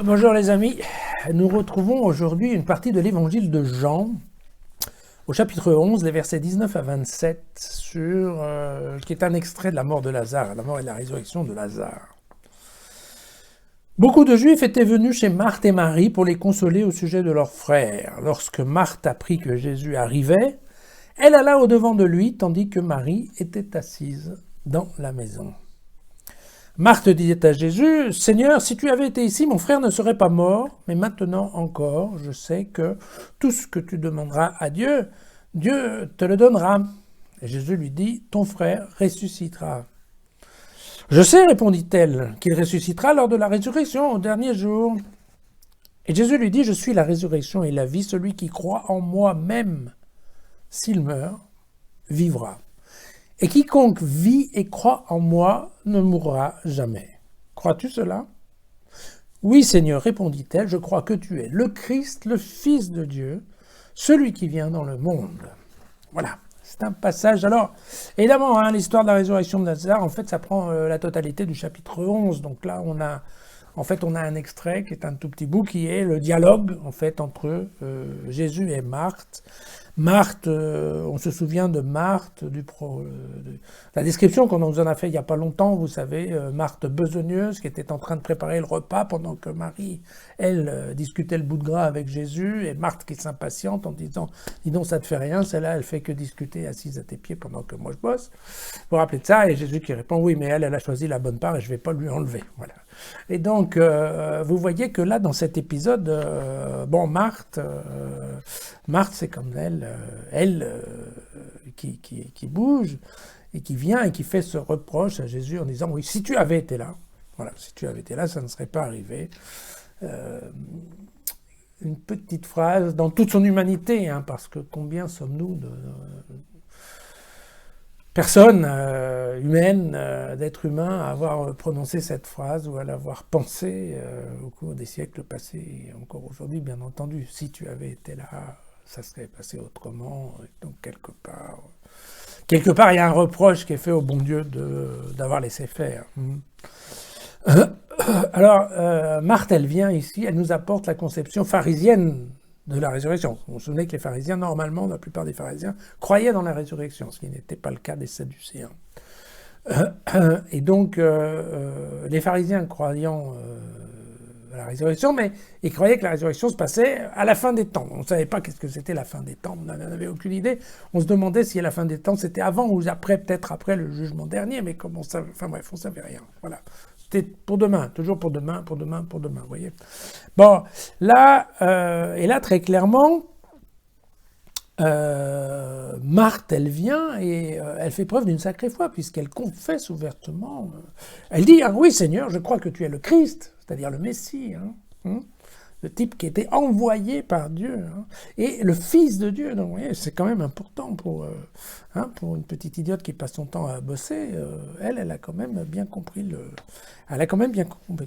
Bonjour les amis, nous retrouvons aujourd'hui une partie de l'évangile de Jean, au chapitre 11, les versets 19 à 27, qui est un extrait de la mort de Lazare, la mort et la résurrection de Lazare. Beaucoup de Juifs étaient venus chez Marthe et Marie pour les consoler au sujet de leur frère. Lorsque Marthe apprit que Jésus arrivait, elle alla au-devant de lui, tandis que Marie était assise dans la maison. Marthe disait à Jésus, « Seigneur, si tu avais été ici, mon frère ne serait pas mort, mais maintenant encore, je sais que tout ce que tu demanderas à Dieu, Dieu te le donnera. » Et Jésus lui dit, « Ton frère ressuscitera. » « Je sais, répondit-elle, qu'il ressuscitera lors de la résurrection au dernier jour. » Et Jésus lui dit, « Je suis la résurrection et la vie, celui qui croit en moi même, s'il meurt, vivra. Et quiconque vit et croit en moi ne mourra jamais. Crois-tu cela ? » Oui, Seigneur, répondit-elle, je crois que tu es le Christ, le Fils de Dieu, celui qui vient dans le monde. Voilà, c'est un passage. Alors, évidemment, l'histoire de la résurrection de Lazare, en fait, ça prend la totalité du chapitre 11. Donc là, on a un extrait qui est un tout petit bout, qui est le dialogue, en fait, entre Jésus et Marthe. Marthe, on se souvient de Marthe, la description qu'on nous en a fait il n'y a pas longtemps, vous savez, Marthe besogneuse qui était en train de préparer le repas pendant que Marie, elle, discutait le bout de gras avec Jésus, et Marthe qui s'impatiente en disant « Dis donc, ça te fait rien, celle-là, elle fait que discuter assise à tes pieds pendant que moi je bosse. » Vous vous rappelez de ça, et Jésus qui répond « Oui, mais elle a choisi la bonne part et je ne vais pas lui enlever. » Voilà. Et donc, vous voyez que là, dans cet épisode, Marthe, c'est comme elle qui bouge et qui vient et qui fait ce reproche à Jésus en disant « Oui, si tu avais été là, voilà, si tu avais été là, ça ne serait pas arrivé. » Une petite phrase dans toute son humanité, parce que combien sommes-nous de personnes humaines, d'êtres humains, à avoir prononcé cette phrase ou à l'avoir pensée au cours des siècles passés et encore aujourd'hui, bien entendu. Si tu avais été là, ça serait passé autrement. Donc quelque part, il y a un reproche qui est fait au bon Dieu d'avoir laissé faire. Alors, Marthe, elle vient ici, elle nous apporte la conception pharisienne de la résurrection. Vous vous souvenez que les pharisiens, normalement, la plupart des pharisiens, croyaient dans la résurrection, ce qui n'était pas le cas des sadducéens. Et donc, les pharisiens croyant à la résurrection, mais ils croyaient que la résurrection se passait à la fin des temps. On ne savait pas qu'est-ce que c'était la fin des temps, on n'en avait aucune idée. On se demandait si la fin des temps c'était avant ou après, peut-être après le jugement dernier, mais comme on savait, enfin bref, on ne savait rien. Voilà. C'était pour demain, toujours pour demain, vous voyez. Bon, là, et là, très clairement, Marthe, elle vient et elle fait preuve d'une sacrée foi, puisqu'elle confesse ouvertement. Elle dit, oui Seigneur, je crois que tu es le Christ, c'est-à-dire le Messie, le type qui était envoyé par Dieu, et le Fils de Dieu. Donc, vous voyez, c'est quand même important pour une petite idiote qui passe son temps à bosser. Elle a quand même bien compris le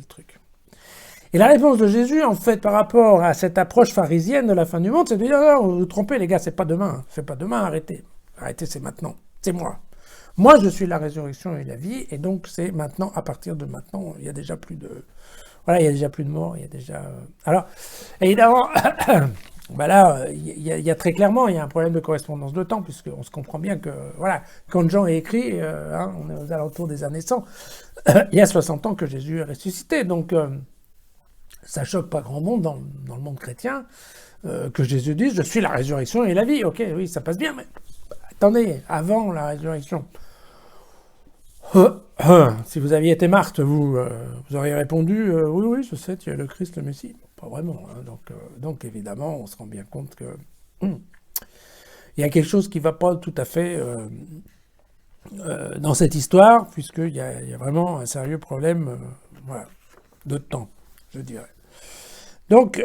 truc. Et la réponse de Jésus, en fait, par rapport à cette approche pharisienne de la fin du monde, c'est de dire, non, vous vous trompez les gars, c'est pas demain, arrêtez, c'est maintenant, c'est moi. Moi, je suis la résurrection et la vie, et donc c'est maintenant, à partir de maintenant, il y a déjà plus de mort, il y a déjà... Alors, évidemment, là, il y a très clairement, il y a un problème de correspondance de temps, puisqu'on se comprend bien que, voilà, quand Jean est écrit, on est aux alentours des années 100, il y a 60 ans que Jésus est ressuscité, donc ça choque pas grand monde dans le monde chrétien que Jésus dise « Je suis la résurrection et la vie ». Ok, oui, ça passe bien, mais attendez, avant la résurrection... Si vous aviez été Marthe, vous auriez répondu oui, je sais, tu es le Christ, le Messie. Pas vraiment. Donc, évidemment, on se rend bien compte que il y a quelque chose qui ne va pas tout à fait dans cette histoire, puisqu'il y a vraiment un sérieux problème de temps, je dirais. Donc,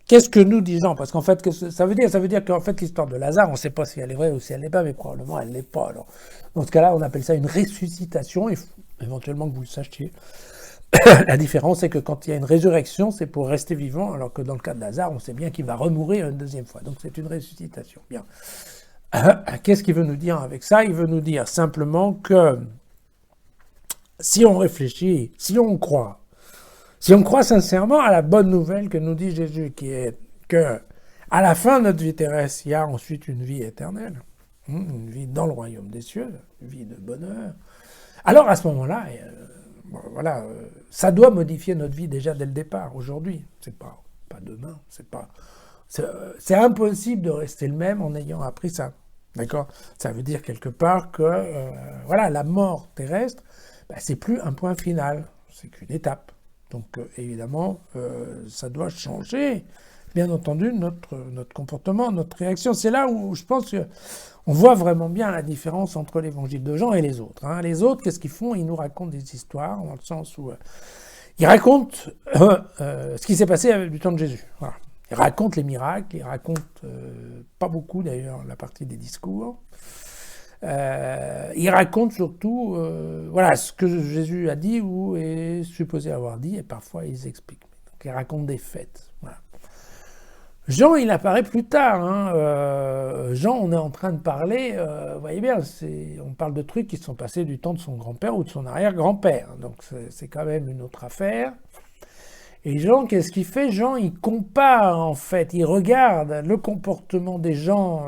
qu'est-ce que nous disons ? Parce qu'en fait, ça veut dire qu'en fait, l'histoire de Lazare, on ne sait pas si elle est vraie ou si elle n'est pas, mais probablement elle ne l'est pas. Alors, dans ce cas-là, on appelle ça une ressuscitation, et éventuellement que vous le sachiez. La différence, c'est que quand il y a une résurrection, c'est pour rester vivant, alors que dans le cas de Lazare, on sait bien qu'il va remourir une deuxième fois. Donc c'est une ressuscitation. Bien. Qu'est-ce qu'il veut nous dire avec ça ? Il veut nous dire simplement que si on réfléchit, si on croit Si on croit sincèrement à la bonne nouvelle que nous dit Jésus, qui est que à la fin de notre vie terrestre, il y a ensuite une vie éternelle, une vie dans le royaume des cieux, une vie de bonheur, alors à ce moment-là, voilà, ça doit modifier notre vie déjà dès le départ, aujourd'hui. C'est pas demain, c'est impossible de rester le même en ayant appris ça. D'accord? Ça veut dire quelque part que voilà, la mort terrestre, c'est plus un point final, c'est qu'une étape. Donc évidemment, ça doit changer, bien entendu, notre comportement, notre réaction. C'est là où je pense qu'on voit vraiment bien la différence entre l'évangile de Jean et les autres. Hein. Les autres, qu'est-ce qu'ils font? Ils nous racontent des histoires, dans le sens où ils racontent ce qui s'est passé du temps de Jésus. Voilà. Ils racontent les miracles, ils racontent, pas beaucoup d'ailleurs, la partie des discours. Ils racontent surtout voilà, ce que Jésus a dit ou est supposé avoir dit, et parfois ils expliquent. Donc ils racontent des faits. Voilà. Jean, il apparaît plus tard. Hein. Jean, on est en train de parler, vous voyez bien, on parle de trucs qui sont passés du temps de son grand-père ou de son arrière-grand-père. Donc c'est quand même une autre affaire. Et Jean, qu'est-ce qu'il fait? Jean, il compare, en fait, il regarde le comportement des gens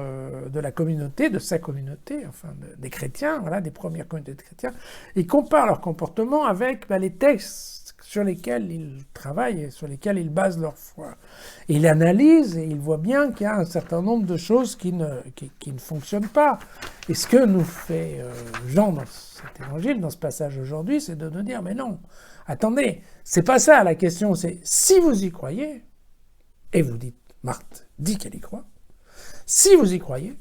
de la communauté, de sa communauté, enfin des chrétiens, voilà, des premières communautés de chrétiens. Il compare leur comportement avec les textes sur lesquels ils travaillent et sur lesquels ils basent leur foi. Et il analyse et il voit bien qu'il y a un certain nombre de choses qui ne fonctionnent pas. Et ce que nous fait Jean dans cet évangile, dans ce passage aujourd'hui, c'est de nous dire, mais non, attendez, c'est pas ça la question, c'est si vous y croyez, et vous dites, Marthe dit qu'elle y croit, si vous y croyez,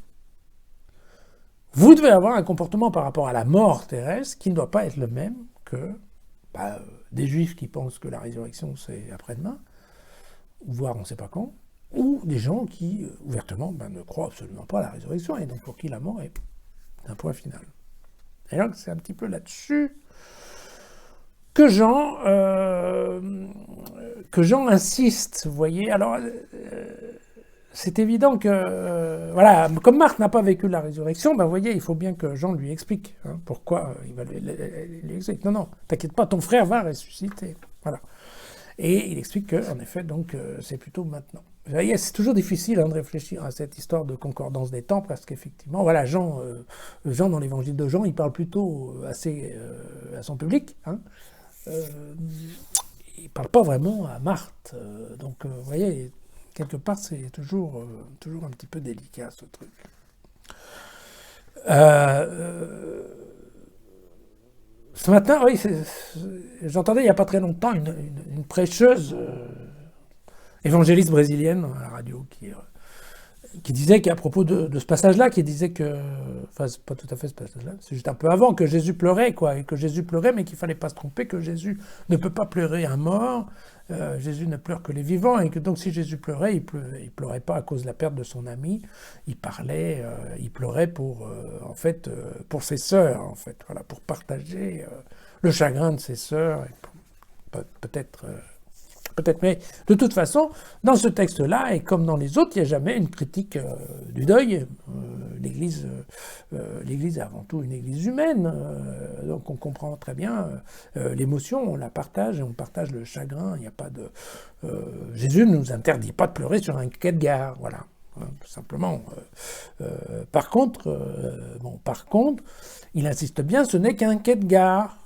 vous devez avoir un comportement par rapport à la mort terrestre qui ne doit pas être le même que des juifs qui pensent que la résurrection c'est après-demain, voire on ne sait pas quand, ou des gens qui ouvertement ne croient absolument pas à la résurrection et donc pour qui la mort est un point final. Et donc c'est un petit peu là-dessus que Jean insiste, vous voyez. Alors, c'est évident que, voilà, comme Marthe n'a pas vécu la résurrection, vous voyez, il faut bien que Jean lui explique pourquoi il va lui expliquer. Non, t'inquiète pas, ton frère va ressusciter. Voilà. Et il explique qu'en effet, donc, c'est plutôt maintenant. Vous voyez, c'est toujours difficile de réfléchir à cette histoire de concordance des temps, parce qu'effectivement, voilà, Jean dans l'évangile de Jean, il parle plutôt assez à son public, hein. Il ne parle pas vraiment à Marthe. Donc, vous voyez, quelque part, c'est toujours un petit peu délicat, ce truc. Ce matin, oui, j'entendais il n'y a pas très longtemps une prêcheuse évangéliste brésilienne à la radio qui disait qu'à propos de ce passage-là, qui disait que, enfin, c'est pas tout à fait ce passage-là, c'est juste un peu avant, que Jésus pleurait, quoi, et que Jésus pleurait, mais qu'il fallait pas se tromper, que Jésus ne peut pas pleurer un mort, Jésus ne pleure que les vivants, et que donc si Jésus pleurait, il pleurait pas à cause de la perte de son ami, il pleurait pour, en fait, pour ses sœurs, en fait, voilà, pour partager le chagrin de ses sœurs, et peut-être, mais de toute façon, dans ce texte-là, et comme dans les autres, il n'y a jamais une critique du deuil. L'Église est avant tout une Église humaine, donc on comprend très bien l'émotion, on la partage, et on partage le chagrin. Il n'y a pas de... Jésus ne nous interdit pas de pleurer sur un quai de gare, voilà, tout simplement. Par contre, il insiste bien, ce n'est qu'un quai de gare.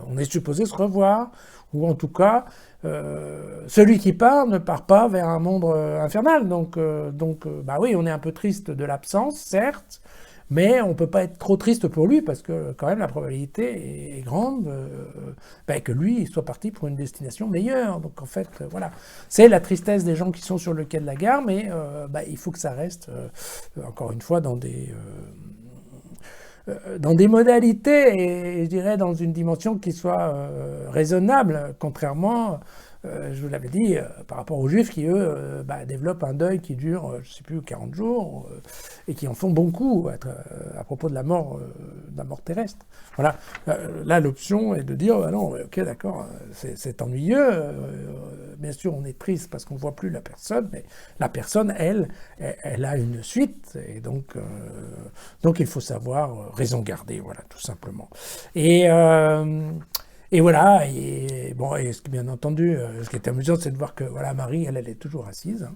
On est supposé se revoir, ou en tout cas, celui qui part ne part pas vers un monde infernal. Donc, oui, on est un peu triste de l'absence, certes, mais on ne peut pas être trop triste pour lui, parce que quand même la probabilité est grande que lui soit parti pour une destination meilleure. Donc en fait, voilà, c'est la tristesse des gens qui sont sur le quai de la gare, mais il faut que ça reste, encore une fois, dans des modalités et je dirais dans une dimension qui soit raisonnable, contrairement, je vous l'avais dit, par rapport aux Juifs qui, eux, développent un deuil qui dure, je ne sais plus, 40 jours, et qui en font bon coup à propos de la mort terrestre. Voilà. Là, l'option est de dire, non, ok, d'accord, c'est ennuyeux, bien sûr, on est triste parce qu'on ne voit plus la personne, mais la personne, elle a une suite, et donc il faut savoir raison garder, voilà, tout simplement. Et voilà, Et bon, et bien entendu, ce qui est amusant, c'est de voir que voilà, Marie, elle est toujours assise. Hein.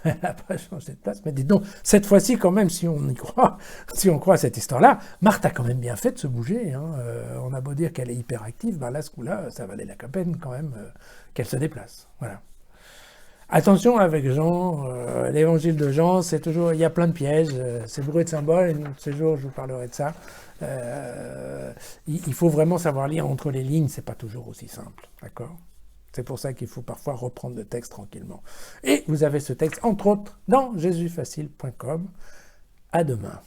Elle n'a pas changé de place. Mais dis donc, cette fois-ci, quand même, si on y croit, si on croit à cette histoire-là, Marthe a quand même bien fait de se bouger. Hein. On a beau dire qu'elle est hyperactive, ben là, ce coup-là, ça valait la peine quand même qu'elle se déplace. Voilà. Attention avec Jean, l'évangile de Jean, c'est toujours, il y a plein de pièges, c'est bourré de symboles, et un de ces jours je vous parlerai de ça. Il faut vraiment savoir lire entre les lignes, c'est pas toujours aussi simple, d'accord? C'est pour ça qu'il faut parfois reprendre le texte tranquillement. Et vous avez ce texte, entre autres, dans jesusfacile.com. À demain.